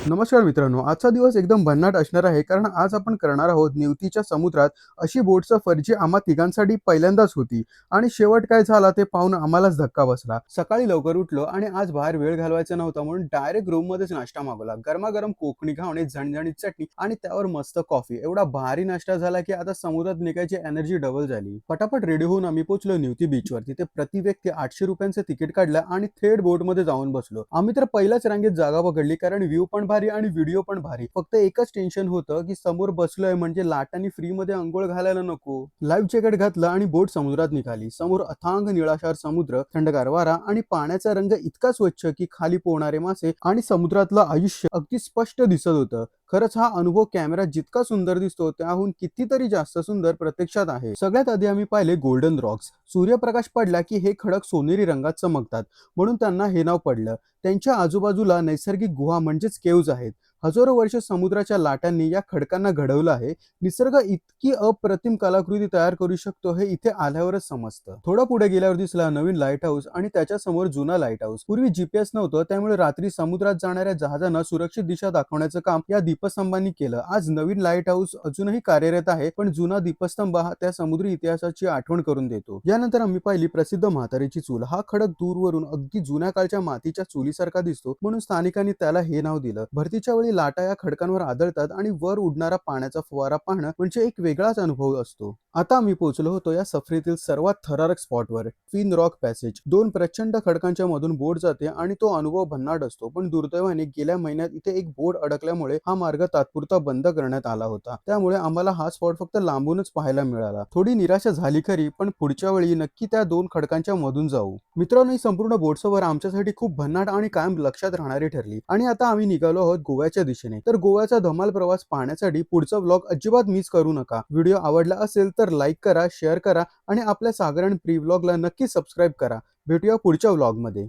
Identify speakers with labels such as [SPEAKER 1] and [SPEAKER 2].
[SPEAKER 1] नमस्कार मित्रांनो, आजचा दिवस एकदम भन्नाट असणार आहे कारण आज आपण करणार आहोत निवतीच्या समुद्रात अशी बोट सफर जी आम्हा तिघांसाठी पहिल्यांदाच होती आणि शेवट काय झाला ते पाहून आम्हालाच धक्का बसला. सकाळी लवकर उठलो आणि आज बाहेर वेळ घालवायचा नव्हता म्हणून डायरेक्ट रूम मध्येच नाश्ता मागवला. गरमागरम कोकणी घावणे, झणझणीत चटणी आणि त्यावर मस्त कॉफी. एवढा भारी नाश्ता झाला की आता समुद्रात निघायची एनर्जी डबल झाली. पटापट रेडी होऊन आम्ही पोहोचलो निवती बीचवर. तिथे प्रति व्यक्ती 800 रुपयांचं तिकीट काढलं आणि थेट बोट मध्ये जाऊन बसलो. आम्ही तर पहिल्याच रांगेत जागा पकडली कारण व्ह्यू पण भारी आणि व्हिडिओ पण भारी. फक्त एकच टेन्शन होतं की समोर बसलोय म्हणजे लाटांनी फ्री मध्ये अंघोळ घालायला नको. लाईफ जॅकेट घातलं आणि बोट समुद्रात निघाली. समोर अथांग निळाशार समुद्र, थंडगार वारा आणि पाण्याचा रंग इतका स्वच्छ की खाली पोहणारे मासे आणि समुद्रातलं आयुष्य अगदी स्पष्ट दिसत होतं. खरंच हा अनुभव कॅमेऱ्यात जितका सुंदर दिसतो त्याहून कितीतरी जास्त सुंदर प्रत्यक्षात आहे. सगळ्यात आधी आम्ही पाहिले गोल्डन रॉक्स. सूर्यप्रकाश पडला की हे खडक सोनेरी रंगात चमकतात म्हणून त्यांना हे नाव पडलं. त्यांच्या आजूबाजूला नैसर्गिक गुहा म्हणजेच केव्ज आहेत. हजारो वर्ष समुद्राच्या लाटांनी या खडकांना घडवलं आहे. निसर्ग इतकी अप्रतिम कलाकृती तयार करू शकतो हे इथे आल्यावरच समजतं. थोडं पुढे गेल्यावर दिसला नवीन लाईट हाऊस आणि त्याच्या समोर जुना लाईट हाऊस. पूर्वी जीपीएस नव्हतं त्यामुळे रात्री समुद्रात जाणाऱ्या जहाजांना सुरक्षित दिशा दाखवण्याचं काम या दीपस्तंभांनी केलं. आज नवीन लाईट हाऊस अजूनही कार्यरत आहे पण जुना दीपस्तंभ हा त्या समुद्री इतिहासाची आठवण करून देतो. यानंतर आम्ही पाहिली प्रसिद्ध म्हातारीची चूल. हा खडक दूरवरून अगदी जुन्या काळच्या मातीच्या चुलीसारखा दिसतो म्हणून स्थानिकांनी त्याला हे नाव दिलं. भरतीच्या वेळी लाटा या खडकांवर आदळतात आणि वर उडणारा पाण्याचा फवारा पाहणं म्हणजे एक वेगळाच अनुभव असतो. आता आम्ही पोहोचलो होतो या सफरीतील सर्वात थरारक स्पॉटवर, ट्विन रॉक पॅसेज. दोन प्रचंड खडकांच्या मधून बोट जाते आणि तो अनुभव भन्नाट असतो. पण दुर्दैवाने गेल्या महिन्यात इथे एक बोट अडकल्यामुळे हा मार्ग तात्पुरता बंद करण्यात आला होता. त्यामुळे आम्हाला हा स्पॉट फक्त लांबूनच पाहायला मिळाला. थोडी निराशा झाली खरी पण पुढच्या वेळी नक्की त्या दोन खडकांच्या मधून जाऊ. मित्रांनो, ही संपूर्ण बोट सफर आमच्यासाठी खूप भन्नाट आणि कायम लक्षात राहणारी ठरली. आणि आता आम्ही निघालो आहोत गोव्याच्या दिशेने. तर गोव्याचा धमाल प्रवास पाहण्यासाठी पुढचा व्लॉग अजिबात मिस करू नका. व्हिडिओ आवडला असेल तर लाईक करा, शेअर करा आणि आपल्या साधारण प्री व्लॉगला नक्की सबस्क्राईब करा. भेटूया पुढच्या व्लॉग मध्ये.